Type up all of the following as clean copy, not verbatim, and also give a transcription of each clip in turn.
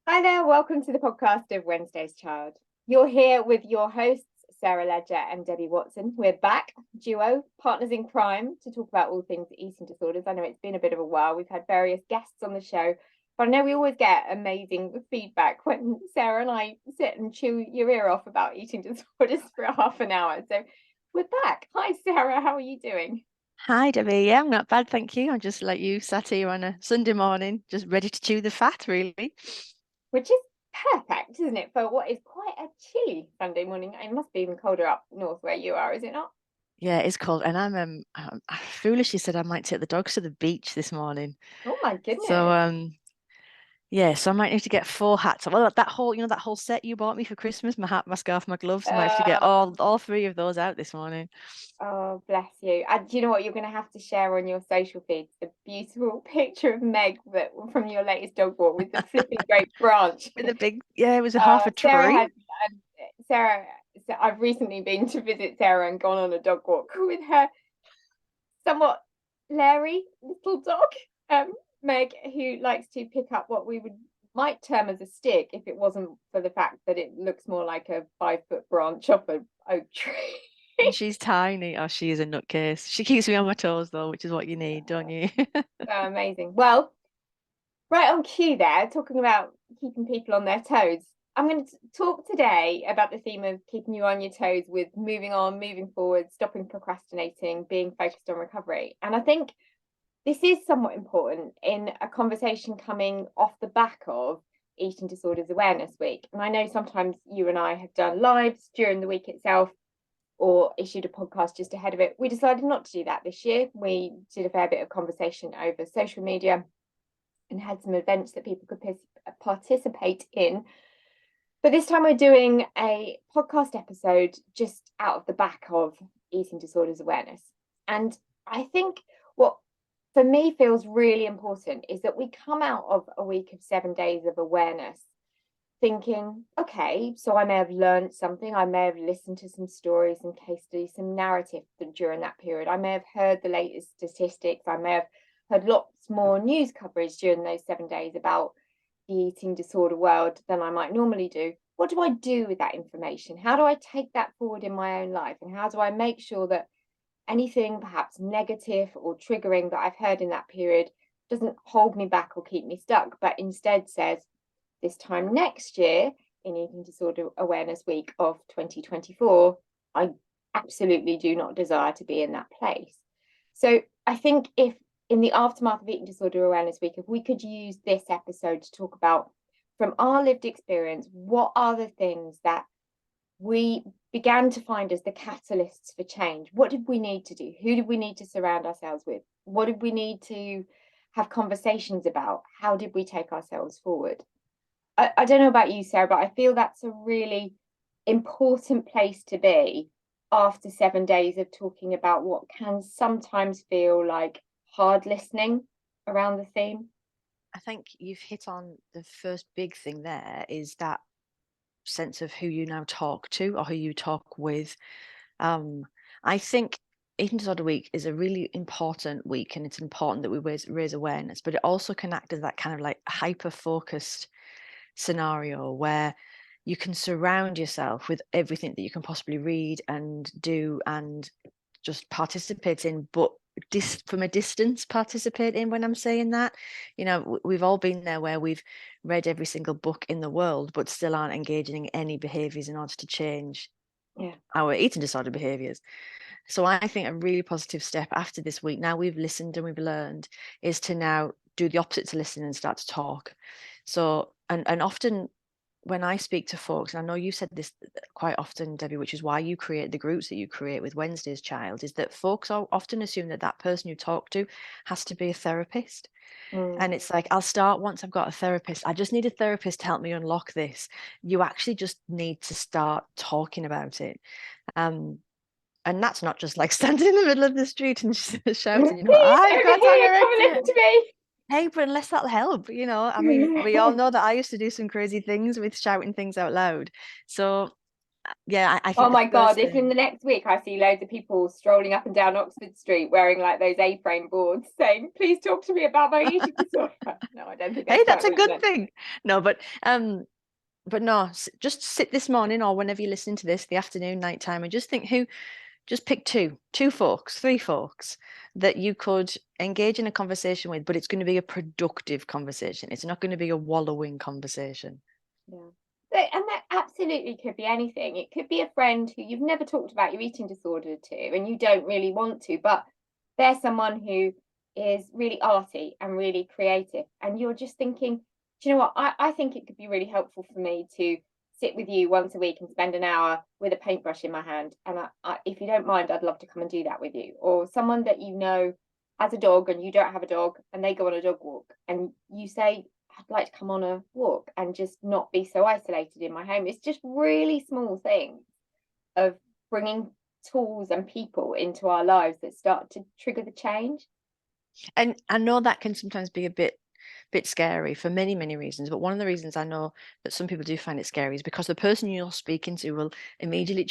Hi there, welcome to the podcast of Wednesday's Child. You're here with your hosts, Sarah Ledger and Debbie Watson. We're back, duo, partners in crime, to talk about all things eating disorders. I know it's been a bit of a while. We've had various guests on the show, but I know we always get amazing feedback when Sarah and I sit and chew your ear off about eating disorders for half an hour. So we're back. Hi, Sarah, how are you doing? Hi, Debbie. Yeah, I'm not bad, thank you. I'm just like you, sat here on a Sunday morning, just ready to chew the fat, really. Which is perfect, isn't it, for what is quite a chilly Sunday morning? It must be even colder up north where you are, is it not? Yeah, it's cold, and I foolishly said I might take the dogs to the beach this morning. Oh my So, goodness. yeah, so I might need to get four hats. Well, that whole set you bought me for Christmas, my hat, my scarf, my gloves. I might have to get Uh, all three of those out this morning. oh, bless you. Do you know what? You're going to have to share on your social feeds the beautiful picture of Meg from your latest dog walk with the flipping great branch. With a big, yeah, it was a half a Sarah tree. had, Sarah, so I've recently been to visit Sarah and gone on a dog walk with her somewhat Larry little dog, Meg, who likes to pick up what we might term as a stick if it wasn't for the fact that it looks more like a 5 foot branch off an oak tree. And she's tiny. Oh, she is a nutcase. She keeps me on my toes though, which is what you need, don't you? Amazing. Well, right on cue there, talking about keeping people on their toes. I'm going to talk today about the theme of keeping you on your toes with moving on, moving forward, stopping procrastinating, being focused on recovery. And I think this is somewhat important in a conversation coming off the back of Eating Disorders Awareness Week. And I know sometimes you and I have done lives during the week itself or issued a podcast just ahead of it. We decided not to do that this year. We did a fair bit of conversation over social media and had some events that people could participate in. But this time we're doing a podcast episode just out of the back of Eating Disorders Awareness. And I think what for me feels really important is that we come out of a week of 7 days of awareness thinking, okay, so I may have learned something, I may have listened to some stories and case studies, some narrative during that period, I may have heard the latest statistics, I may have heard lots more news coverage during those 7 days about the eating disorder world than I might normally do. What do I do with that information? How do I take that forward in my own life? And how do I make sure that anything perhaps negative or triggering that I've heard in that period doesn't hold me back or keep me stuck, but instead says, this time next year in Eating Disorder Awareness Week of 2024, I absolutely do not desire to be in that place. So I think if in the aftermath of Eating Disorder Awareness Week, if we could use this episode to talk about from our lived experience, what are the things that we began to find as the catalysts for change? What did we need to do? Who did we need to surround ourselves with? What did we need to have conversations about? How did we take ourselves forward? I don't know about you, Sarah, but I feel that's a really important place to be after 7 days of talking about what can sometimes feel like hard listening around the theme. I think you've hit on the first big thing there is that sense of who you now talk to or who you talk with. Um, I think Eating Disorder Week is a really important week, and it's important that we raise awareness, but it also can act as that kind of like hyper focused scenario where you can surround yourself with everything that you can possibly read and do and just participate in, but from a distance participate in. When I'm saying that, we've all been there where we've read every single book in the world but still aren't engaging in any behaviors in order to change Yeah. our eating disorder behaviors. So I think a really positive step after this week, now we've listened and we've learned, is to now do the opposite to listen and start to talk. So, and often when I speak to folks, and I know you said this quite often, Debbie, which is why you create the groups that you create with Wednesday's Child, is that folks often assume that that person you talk to has to be a therapist. And Mm. it's like, I'll start once I've got a therapist. I just need a therapist to help me unlock this. You actually just need to start talking about it. Um, and that's not just like standing in the middle of the street and shouting, Please, I've over got here, come and anorexia. listen to me. Hey, but unless that'll help, I mean, we all know that I used to do some crazy things with shouting things out loud. So yeah, I Oh think the my God, first if in thing. the next week I see loads of people strolling up and down Oxford Street wearing like those A-frame boards saying, please talk to me about my eating disorder. No, I don't think Hey, that's quite that's a what you good meant. thing. No, but no, just sit this morning or whenever you listen to this, the afternoon, nighttime, and just think who, just pick two folks, three folks that you could engage in a conversation with, but it's going to be a productive conversation. It's not going to be a wallowing conversation. Yeah. And that absolutely could be anything. It could be a friend who you've never talked about your eating disorder to and you don't really want to, but they're someone who is really arty and really creative. And you're just thinking, do you know what? I think it could be really helpful for me to sit with you once a week and spend an hour with a paintbrush in my hand. And if you don't mind, I'd love to come and do that with you. Or someone that you know has a dog and you don't have a dog and they go on a dog walk and you say, I'd like to come on a walk and just not be so isolated in my home. It's just really small things of bringing tools and people into our lives that start to trigger the change. And I know that can sometimes be a bit scary for many, many reasons. But one of the reasons I know that some people do find it scary is because the person you're speaking to will immediately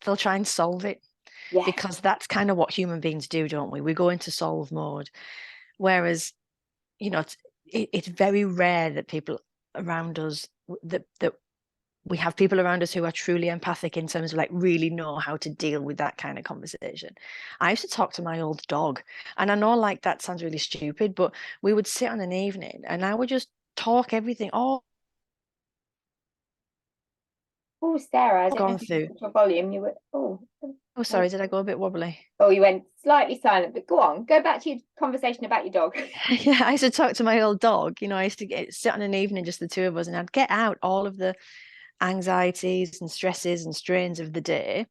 they'll try and solve it, Yes. because that's kind of what human beings do, don't we? We go into solve mode. Whereas, it's very rare that people around us, that we have people around us who are truly empathic in terms of like really know how to deal with that kind of conversation. I used to talk to my old dog, and I know like that sounds really stupid, but we would sit on an evening and I would just talk everything all Oh, Sarah, I don't know gone if you through. put your volume. You were, Oh, sorry, did I go a bit wobbly? oh, you went slightly silent, but go on, go back to your conversation about your dog. Yeah, I used to talk to my old dog. I used to sit on an evening, just the two of us, and I'd get out all of the anxieties and stresses and strains of the day.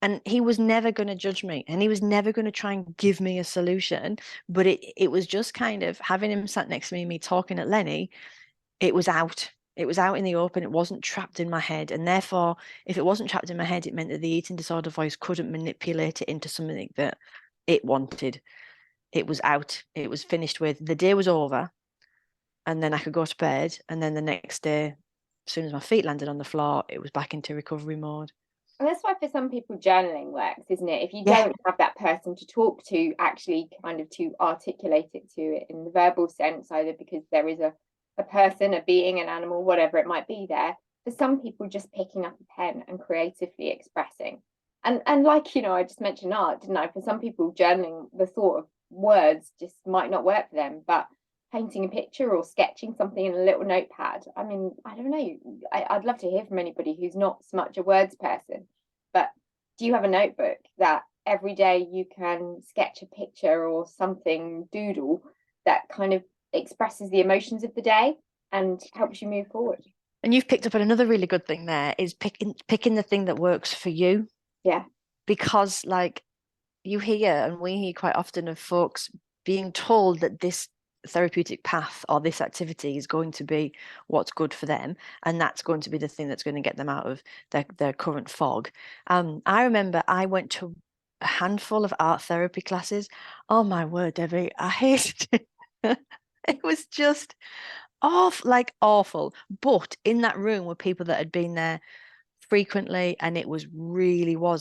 And he was never going to judge me, and he was never going to try and give me a solution. But it was just kind of having him sat next to me talking at Lenny. It was out. It was out in the open. It wasn't trapped in my head. And therefore, if it wasn't trapped in my head, it meant that the eating disorder voice couldn't manipulate it into something that it wanted. It was out. It was finished with. The day was over. And then I could go to bed. And then the next day, as soon as my feet landed on the floor, it was back into recovery mode. And that's why for some people journaling works, isn't it? If you Yeah. don't have that person to talk to, actually kind of to articulate it to it in the verbal sense, either because there is a person, a being, an animal, whatever it might be there, for some people just picking up a pen and creatively expressing. And like, I just mentioned art, didn't I? For some people, journaling, the thought of words just might not work for them, but painting a picture or sketching something in a little notepad. I mean, I don't know. I'd love to hear from anybody who's not so much a words person, but do you have a notebook that every day you can sketch a picture or something, doodle that kind of expresses the emotions of the day and helps you move forward? And you've picked up on another really good thing there, is picking the thing that works for you. Yeah. Because like you hear, and we hear quite often of folks being told that this therapeutic path or this activity is going to be what's good for them, and that's going to be the thing that's going to get them out of their current fog. I remember I went to a handful of art therapy classes. Oh my word, Debbie, I hated it. It was just awful. But in that room were people that had been there frequently, and it was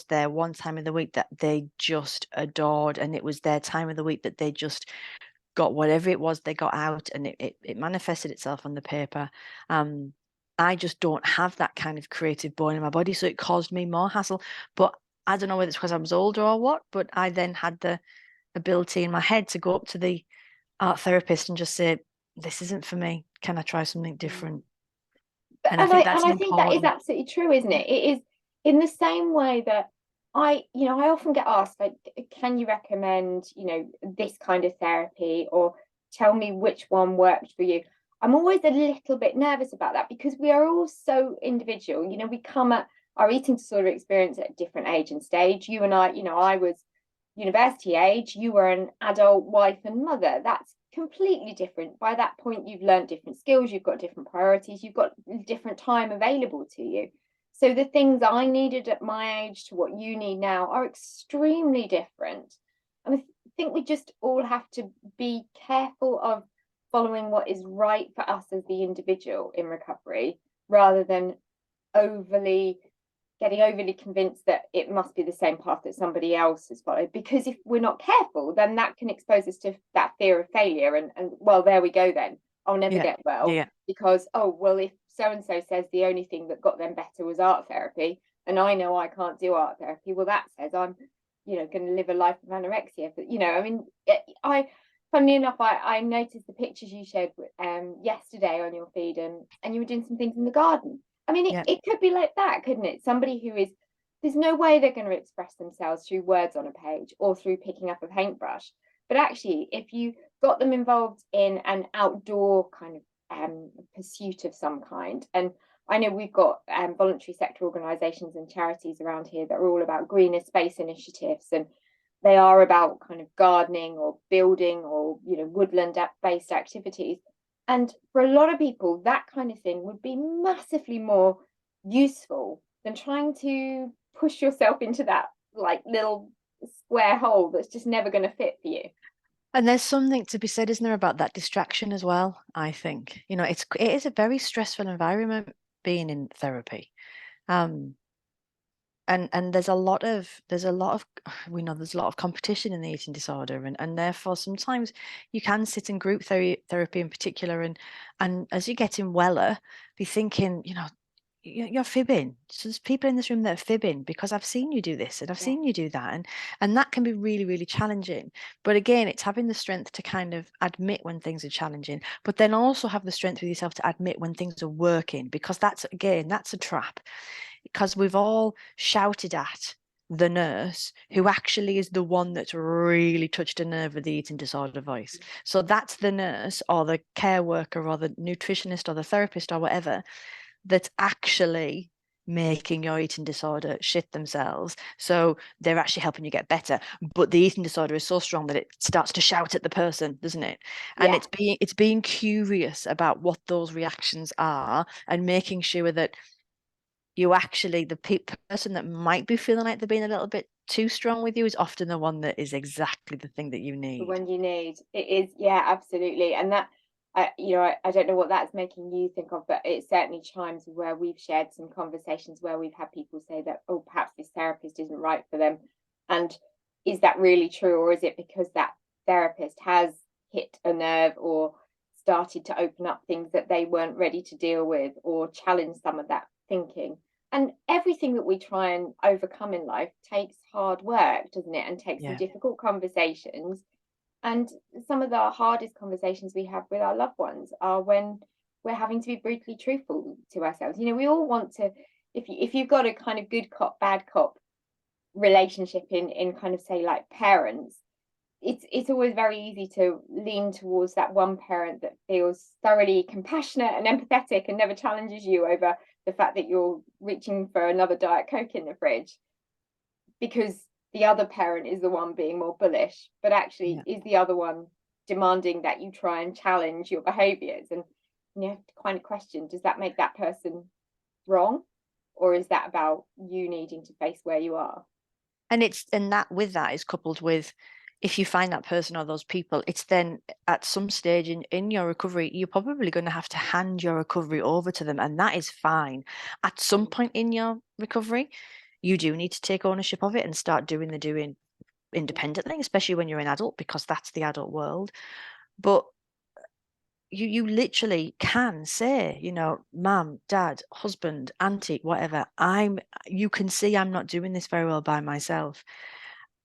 their one time of the week that they just adored, and it was their time of the week that they just got whatever it was they got out, and it manifested itself on the paper. I just don't have that kind of creative bone in my body, so it caused me more hassle. But I don't know whether it's because I was older or what, but I then had the ability in my head to go up to the art therapist and just say, this isn't for me, can I try something different? And I and think I that's and an I think that is important. absolutely true, isn't it? It is in the same way that I often get asked, like, can you recommend, this kind of therapy or tell me which one worked for you? I'm always a little bit nervous about that because we are all so individual. We come at our eating disorder experience at a different age and stage. You and I was university age, you were an adult wife and mother. That's completely different. By that point, you've learned different skills, you've got different priorities, you've got different time available to you. So the things I needed at my age to what you need now are extremely different. And I think we just all have to be careful of following what is right for us as the individual in recovery rather than overly getting overly convinced that it must be the same path that somebody else has followed, because if we're not careful, then that can expose us to that fear of failure, and well, there we go then, I'll never Yeah. get well, Yeah. because, oh well, if so and so says the only thing that got them better was art therapy, and I know I can't do art therapy, well, that says I'm, going to live a life of anorexia. But I mean, I funnily enough, I noticed the pictures you shared yesterday on your feed, and you were doing some things in the garden. I mean, Yeah. it could be like that, couldn't it? Somebody who is, there's no way they're going to express themselves through words on a page or through picking up a paintbrush. But actually, if you got them involved in an outdoor kind of pursuit of some kind, and I know we've got voluntary sector organisations and charities around here that are all about greener space initiatives, and they are about kind of gardening or building or woodland based activities. And for a lot of people, that kind of thing would be massively more useful than trying to push yourself into that like little square hole that's just never going to fit for you. And there's something to be said, isn't there, about that distraction as well, I think. It is a very stressful environment being in therapy. Um, and there's a lot of we know there's a lot of competition in the eating disorder, and therefore sometimes you can sit in group therapy in particular, and as you're getting weller, be thinking, you're fibbing. So there's people in this room that are fibbing because I've seen you do this and I've Yeah. seen you do that, and that can be really, really challenging. But again, it's having the strength to kind of admit when things are challenging, but then also have the strength with yourself to admit when things are working, because that's a trap, because we've all shouted at the nurse who actually is the one that's really touched a nerve with the eating disorder voice. So that's the nurse or the care worker or the nutritionist or the therapist or whatever that's actually making your eating disorder shit themselves. So they're actually helping you get better. But the eating disorder is so strong that it starts to shout at the person, doesn't it? And Yeah. it's being curious about what those reactions are and making sure that you actually, the person that might be feeling like they're being a little bit too strong with you is often the one that is exactly the thing that you The need. one you need. It is, yeah, absolutely. And that, I don't know what that's making you think of, but it certainly chimes with where we've shared some conversations where we've had people say that, oh, perhaps this therapist isn't right for them. And is that really true? Or is it because that therapist has hit a nerve or started to open up things that they weren't ready to deal with or challenge some of that thinking? And everything that we try and overcome in life takes hard work, doesn't it? And takes some Yeah. difficult conversations, and some of the hardest conversations we have with our loved ones are when we're having to be brutally truthful to ourselves. We all want to, if you've got a kind of good cop, bad cop relationship in kind of say like parents, it's always very easy to lean towards that one parent that feels thoroughly compassionate and empathetic and never challenges you over the fact that you're reaching for another Diet Coke in the fridge, because the other parent is the one being more bullish, but actually Yeah. is the other one demanding that you try and challenge your behaviors. And you have to kind of question, does that make that person wrong? Or is that about you needing to face where you are? And that with that is coupled with, if you find that person or those people, it's then at some stage in your recovery, you're probably going to have to hand your recovery over to them, and that is fine. At some point in your recovery, you do need to take ownership of it and start doing the doing Yeah. independently, especially when you're an adult, because that's the adult world. But you literally can say, mum, dad, husband, auntie, whatever, you can see I'm not doing this very well by myself.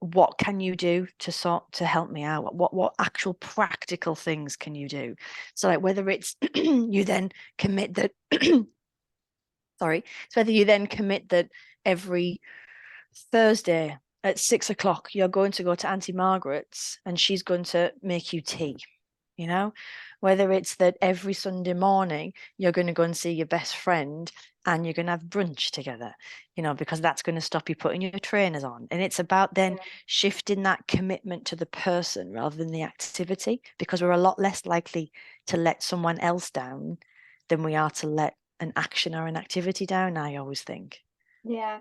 What can you do to help me out? What actual practical things can you do? So like whether it's you then commit that sorry, it's whether you then commit that every Thursday at 6 o'clock you're going to go to Auntie Margaret's and she's going to make you tea. Whether it's that every Sunday morning you're going to go and see your best friend and you're going to have brunch together, because that's going to stop you putting your trainers on. And it's about then Yeah. shifting that commitment to the person rather than the activity, because we're a lot less likely to let someone else down than we are to let an action or an activity down, I always think. Yeah.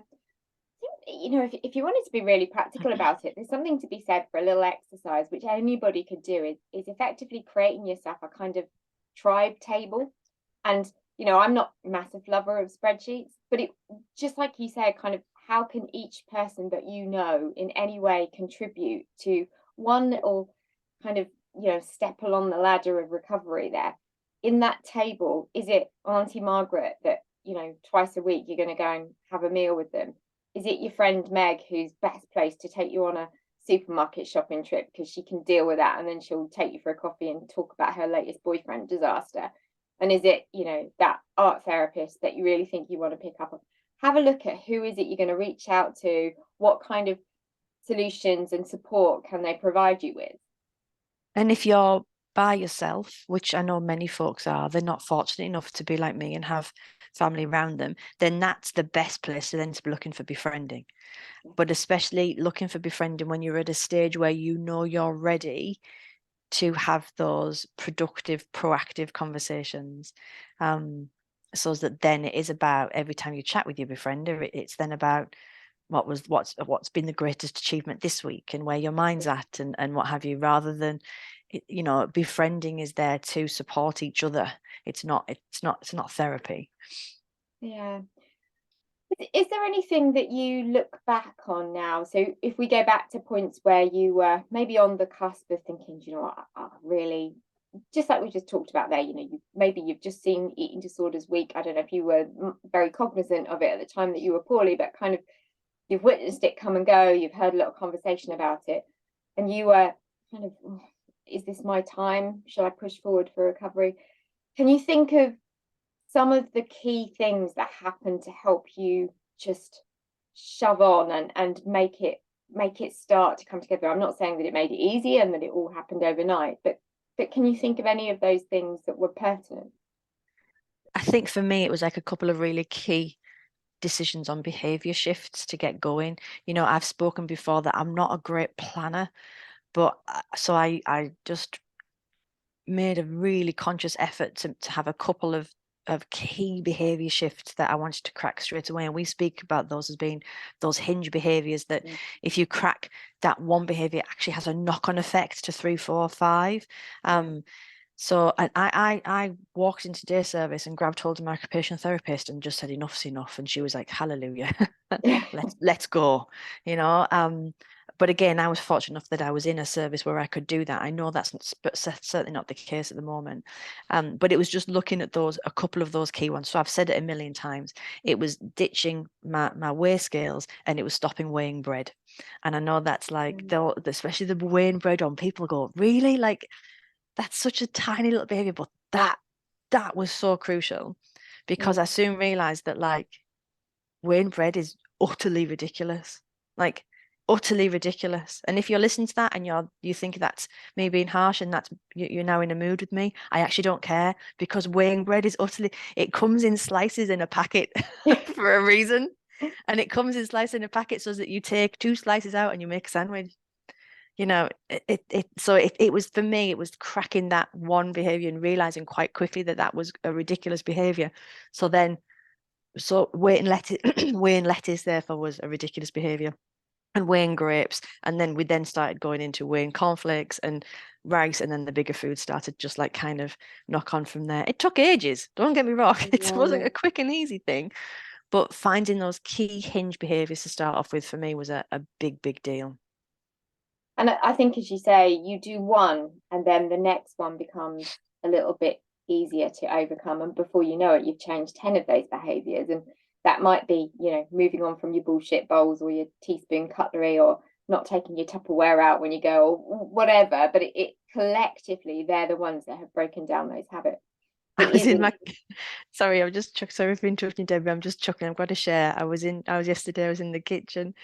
If you wanted to be really practical about it, there's something to be said for a little exercise which anybody could do, is effectively creating yourself a kind of tribe table. And I'm not a massive lover of spreadsheets, but it, just like you said, kind of how can each person that in any way contribute to one little kind of, step along the ladder of recovery there. In that table, is it Auntie Margaret that, twice a week you're going to go and have a meal with them? Is it your friend Meg who's best placed to take you on a supermarket shopping trip because she can deal with that, and then she'll take you for a coffee and talk about her latest boyfriend disaster? And is it, that art therapist that you really think you want to pick up on? Have a look at who is it you're going to reach out to, what kind of solutions and support can they provide you with? And if you're by yourself, which I know many folks are, they're not fortunate enough to be like me and have family around them, then that's the best place to then to be looking for befriending. But especially looking for befriending when you're at a stage where you're ready to have those productive, proactive conversations. So that then it is about every time you chat with your befriender, it's then about what's been the greatest achievement this week and where your mind's at and what have you, rather than befriending is there to support each other. It's not therapy. Yeah. Is there anything that you look back on now? So if we go back to points where you were maybe on the cusp of thinking, you know what, I really, just like we just talked about there, you've just seen Eating Disorders Week. I don't know if you were very cognizant of it at the time that you were poorly, but kind of you've witnessed it come and go, you've heard a little conversation about it, and you were kind of, oh, is this my time? Shall I push forward for recovery? Can you think of some of the key things that happen to help you just shove on and make it start to come together? I'm not saying that it made it easy and that it all happened overnight, but can you think of any of those things that were pertinent? I think for me, it was like a couple of really key decisions on behavior shifts to get going. I've spoken before that I'm not a great planner, but so I just made a really conscious effort to have a couple of key behavior shifts that I wanted to crack straight away. And we speak about those as being those hinge behaviors that if you crack that one behavior, it actually has a knock-on effect to 3, 4, 5. So I walked into day service and grabbed hold of my occupational therapist and just said, enough's enough. And she was like, hallelujah, let's go, But again, I was fortunate enough that I was in a service where I could do that. I know that's certainly not the case at the moment. But it was just looking at a couple of those key ones. So I've said it a million times. It was ditching my weigh scales, and it was stopping weighing bread. And I know that's like, especially the weighing bread on, people go, really? Like, that's such a tiny little behavior, but that was so crucial, because I soon realized that like weighing bread is utterly ridiculous. Like, utterly ridiculous. And if you're listening to that and you think that's me being harsh and that's you're now in a mood with me, I actually don't care, because weighing bread is it comes in slices in a packet for a reason. And it comes in slices in a packet so that you take 2 slices out and you make a sandwich. It was, for me, it was cracking that one behavior and realizing quite quickly that was a ridiculous behavior. So weighing lettuce therefore was a ridiculous behavior, and weighing grapes. And then we then started going into weighing cornflakes and rice, and then the bigger food started just like kind of knock on from there. It took ages, don't get me wrong. It wasn't a quick and easy thing, but finding those key hinge behaviors to start off with for me was a big deal. And I think, as you say, you do one and then the next one becomes a little bit easier to overcome, and before you know it, you've changed 10 of those behaviors. And that might be, moving on from your bullshit bowls or your teaspoon cutlery, or not taking your Tupperware out when you go, or whatever, but it collectively, they're the ones that have broken down those habits. Sorry, I'm just sorry for interrupting, Debbie. I'm just chuckling. I've got to share. I was in the kitchen,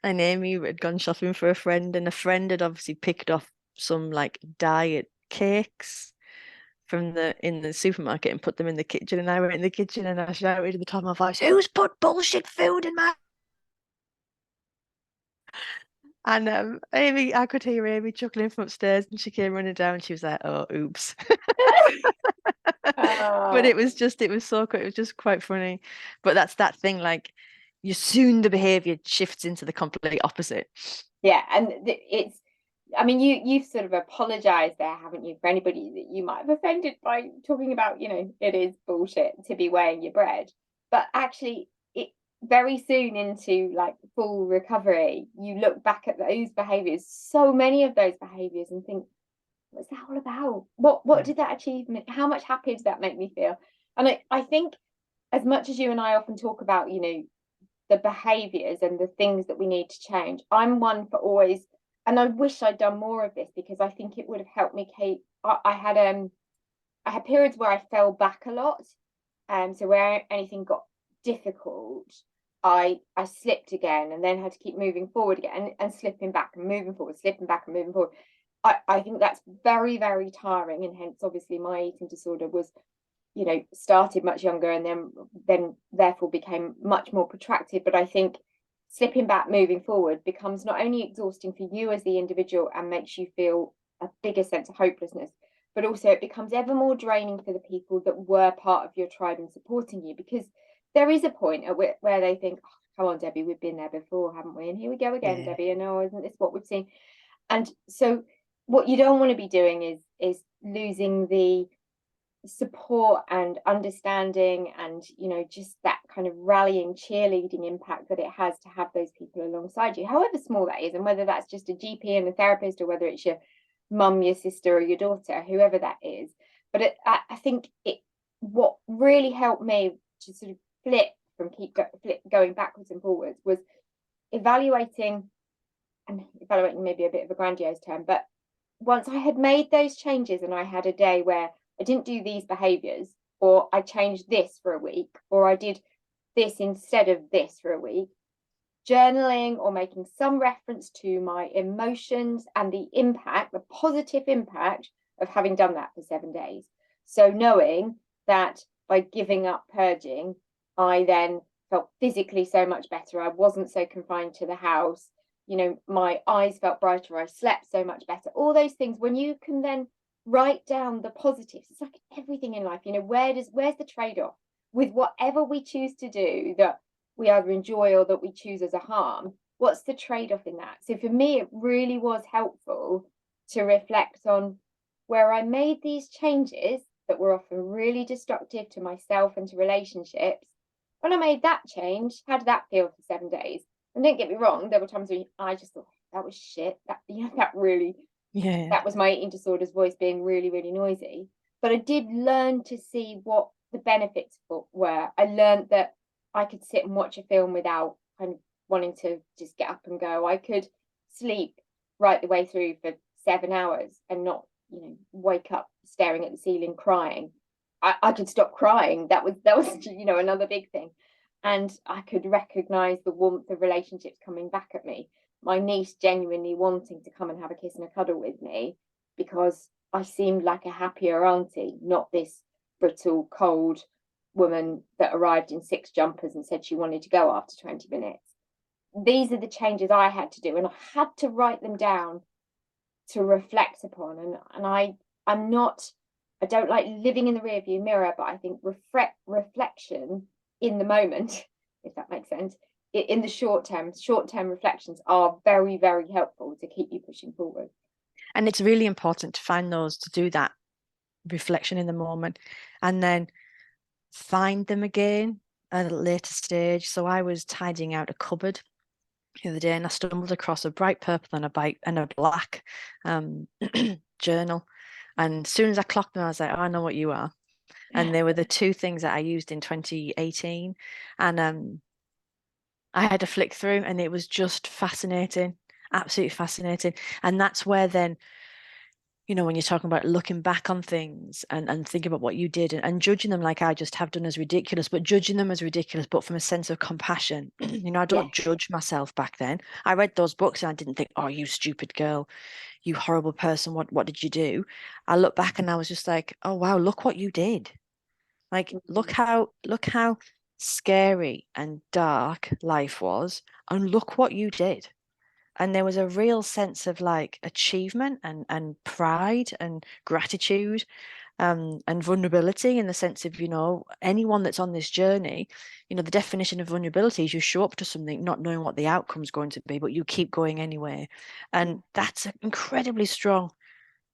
and Amy had gone shopping for a friend, and a friend had obviously picked off some like diet cakes from in the supermarket and put them in the kitchen. And I went in the kitchen and I shouted at the top of my voice, "Who's put bullshit food in my?" And Amy, I could hear Amy chuckling from upstairs, and she came running down. And she was like, "Oh, oops." But it was so quick. It was just quite funny. But that's that thing, like soon the behavior shifts into the complete opposite. Yeah, and it's I mean, you've sort of apologized there, haven't you, for anybody that you might have offended by talking about, it is bullshit to be weighing your bread. But actually, it very soon into like full recovery, you look back at those behaviors, so many of those behaviors, and think, what's that all about? What did that achieve me? How much happier did that make me feel? And I think, as much as you and I often talk about, the behaviors and the things that we need to change, I'm one for always, and I wish I'd done more of this, because I think it would have helped me keep. I had periods where I fell back a lot, so where anything got difficult, I slipped again, and then had to keep moving forward again, and slipping back and moving forward, slipping back and moving forward. I think that's very, very tiring, and hence obviously my eating disorder was, started much younger, and then therefore became much more protracted. But I think slipping back, moving forward, becomes not only exhausting for you as the individual and makes you feel a bigger sense of hopelessness, but also it becomes ever more draining for the people that were part of your tribe and supporting you, because there is a point at where they think, oh, come on, Debbie, we've been there before, haven't we? And here we go again, Yeah. Debbie, and oh, isn't this what we've seen? And so what you don't want to be doing is losing the support and understanding, and just that kind of rallying, cheerleading impact that it has to have those people alongside you, however small that is, and whether that's just a GP and a therapist, or whether it's your mum, your sister, or your daughter, whoever that is. But I think what really helped me to sort of flip from going backwards and forwards was evaluating. And evaluating maybe a bit of a grandiose term, but once I had made those changes, and I had a day where I didn't do these behaviors, or I changed this for a week, or I did this instead of this for a week, journaling or making some reference to my emotions and the impact, the positive impact of having done that for 7 days. So knowing that by giving up purging, I then felt physically so much better. I wasn't so confined to the house. My eyes felt brighter. I slept so much better. All those things, when you can then write down the positives, it's like everything in life, where's the trade-off with whatever we choose to do that we either enjoy or that we choose as a harm? What's the trade-off in that? So for me, it really was helpful to reflect on where I made these changes that were often really destructive to myself and to relationships. When I made that change, how did that feel for 7 days? And don't get me wrong, there were times when I just thought, that was shit. Yeah. That was my eating disorder's voice being really, really noisy. But I did learn to see what the benefits were. I learned that I could sit and watch a film without kind of wanting to just get up and go. I could sleep right the way through for 7 hours and not, wake up staring at the ceiling crying. I could stop crying. That was another big thing. And I could recognize the warmth of relationships coming back at me. My niece genuinely wanting to come and have a kiss and a cuddle with me, because I seemed like a happier auntie, not this brittle, cold woman that arrived in 6 jumpers and said she wanted to go after 20 minutes. These are the changes I had to do, and I had to write them down to reflect upon. And I don't like living in the rearview mirror, but I think reflection in the moment, if that makes sense, in the short term reflections are very, very helpful to keep you pushing forward. And it's really important to find those, to do that reflection in the moment, and then find them again at a later stage. So I was tidying out a cupboard the other day, and I stumbled across a bright purple and a black journal. And as soon as I clocked them, I was like, oh, I know what you are. And they were the two things that I used in 2018. And I had to flick through, and it was just fascinating, absolutely fascinating. And that's where then, when you're talking about looking back on things and thinking about what you did, and judging them like I just have done as ridiculous, but judging them as ridiculous, but from a sense of compassion. I don't judge myself back then. I read those books and I didn't think, oh, you stupid girl, you horrible person, what did you do? I look back and I was just like, oh wow, look what you did. Like, look how scary and dark life was, and look what you did. And there was a real sense of like achievement and pride and gratitude. and vulnerability, in the sense of, anyone that's on this journey, the definition of vulnerability is you show up to something not knowing what the outcome's going to be, but you keep going anyway. And that's an incredibly strong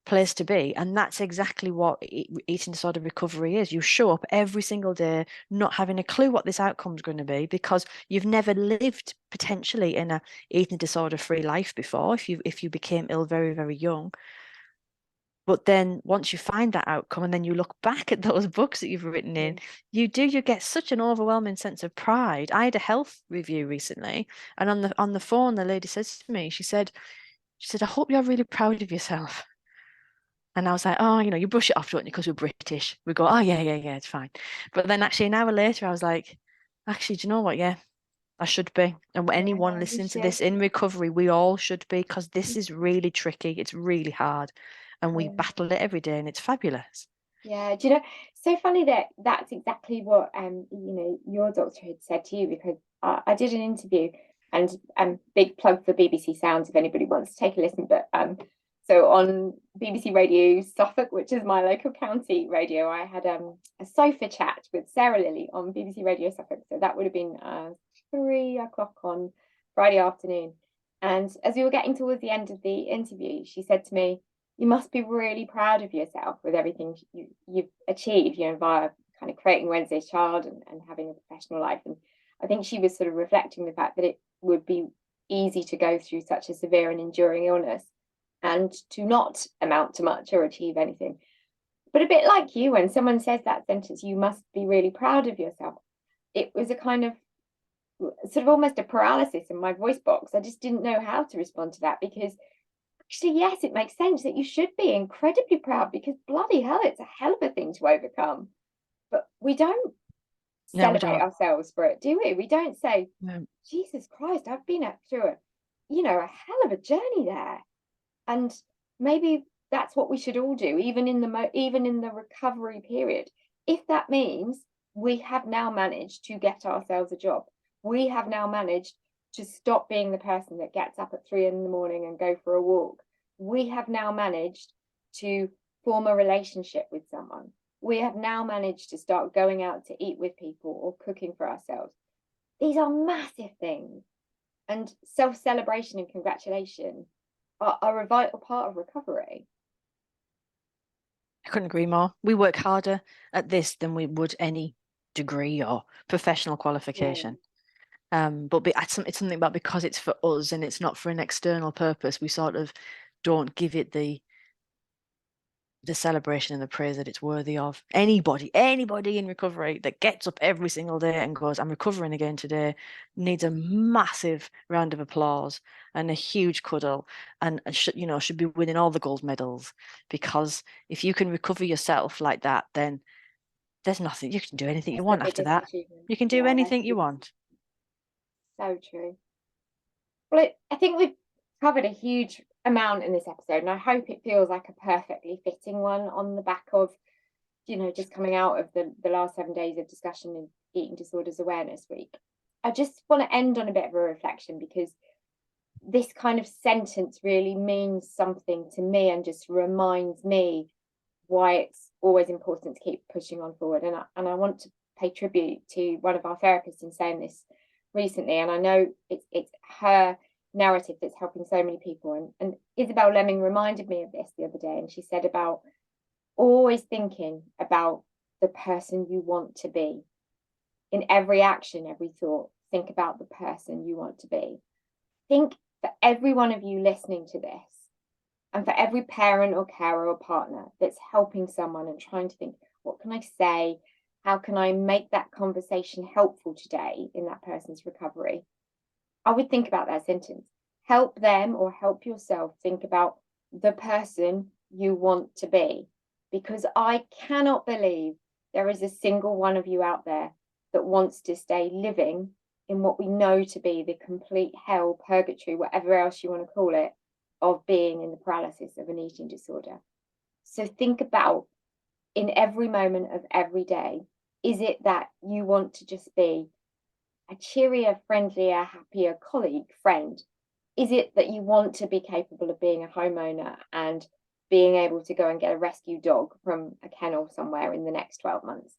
place to be. And that's exactly what eating disorder recovery is. You show up every single day not having a clue what this outcome's going to be, because you've never lived potentially in a eating disorder free life before, if you became ill very, very young. But then once you find that outcome and then you look back at those books that you've written in, you get such an overwhelming sense of pride. I had a health review recently, and on the phone, the lady says to me, she said, I hope you're really proud of yourself. And I was like, oh, you brush it off, don't you? Because we're British. We go, oh, yeah, it's fine. But then actually an hour later, I was like, actually, do you know what? Yeah, I should be. And anyone You listening to should. this in recovery, we all should be, because this is really tricky. It's really hard. And we battle it every day, and it's fabulous. Yeah, do you know, so funny that that's exactly what your doctor had said to you, because I did an interview, and big plug for BBC Sounds if anybody wants to take a listen. But so on BBC Radio Suffolk, which is my local county radio, I had a sofa chat with Sarah Lilly on BBC Radio Suffolk. So that would have been 3 o'clock on Friday afternoon. And as we were getting towards the end of the interview, she said to me, you must be really proud of yourself with everything you've achieved, via kind of creating Wednesday's Child and having a professional life. And I think she was sort of reflecting the fact that it would be easy to go through such a severe and enduring illness and to not amount to much or achieve anything. But a bit like you, when someone says that sentence, you must be really proud of yourself, it was a kind of sort of almost a paralysis in my voice box. I just didn't know how to respond to that, because actually, yes, it makes sense that you should be incredibly proud, because bloody hell, it's a hell of a thing to overcome. But we don't celebrate ourselves for it, do we? We don't say, Jesus Christ, I've been through a hell of a journey there. And maybe that's what we should all do, even in the recovery period. If that means we have now managed to get ourselves a job, we have now managed to stop being the person that gets up at 3 in the morning and go for a walk. We have now managed to form a relationship with someone. We have now managed to start going out to eat with people or cooking for ourselves. These are massive things. And self-celebration and congratulation are a vital part of recovery. I couldn't agree more. We work harder at this than we would any degree or professional qualification. But it's something about, because it's for us and it's not for an external purpose, we sort of don't give it the celebration and the praise that it's worthy of. Anybody in recovery that gets up every single day and goes, I'm recovering again today, needs a massive round of applause and a huge cuddle, and should be winning all the gold medals. Because if you can recover yourself like that, then there's nothing, you can do anything you want after that. You can do anything you want. So true. Well, I think we've covered a huge amount in this episode, and I hope it feels like a perfectly fitting one on the back of, just coming out of the last 7 days of discussion in Eating Disorders Awareness Week. I just want to end on a bit of a reflection, because this kind of sentence really means something to me and just reminds me why it's always important to keep pushing on forward. And I want to pay tribute to one of our therapists in saying this recently, and I know it's her narrative that's helping so many people. And Isabel Lemming reminded me of this the other day, and she said about always thinking about the person you want to be. In every action, every thought, think about the person you want to be. Think for every one of you listening to this, and for every parent or carer or partner that's helping someone and trying to think, what can I say? How can I make that conversation helpful today in that person's recovery? I would think about that sentence. Help them or help yourself think about the person you want to be. Because I cannot believe there is a single one of you out there that wants to stay living in what we know to be the complete hell, purgatory, whatever else you want to call it, of being in the paralysis of an eating disorder. So think about, in every moment of every day, is it that you want to just be a cheerier, friendlier, happier colleague, friend? Is it that you want to be capable of being a homeowner and being able to go and get a rescue dog from a kennel somewhere in the next 12 months?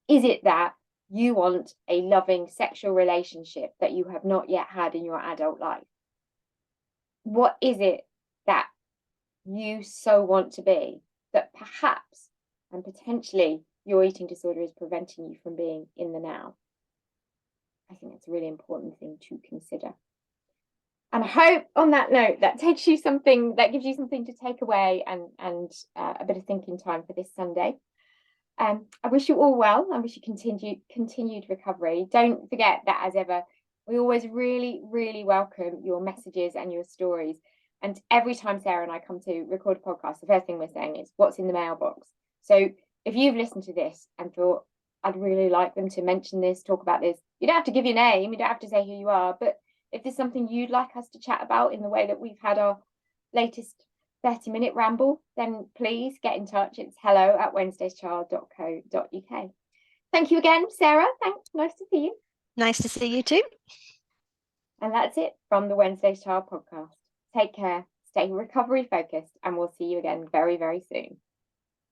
Is it that you want a loving sexual relationship that you have not yet had in your adult life? What is it that you so want to be that perhaps and potentially your eating disorder is preventing you from being in the now? I think that's a really important thing to consider. And I hope on that note that gives you something to take away and a bit of thinking time for this Sunday. I wish you all well. I wish you continued recovery. Don't forget that, as ever, we always really, really welcome your messages and your stories. And every time Sarah and I come to record a podcast, the first thing we're saying is what's in the mailbox. So if you've listened to this and thought, I'd really like them to mention this, talk about this, you don't have to give your name, you don't have to say who you are, but if there's something you'd like us to chat about in the way that we've had our latest 30-minute ramble, then please get in touch. It's hello@wednesdayschild.co.uk. Thank you again, Sarah. Thanks. Nice to see you. Nice to see you too. And that's it from the Wednesday's Child podcast. Take care, stay recovery focused, and we'll see you again very, very soon.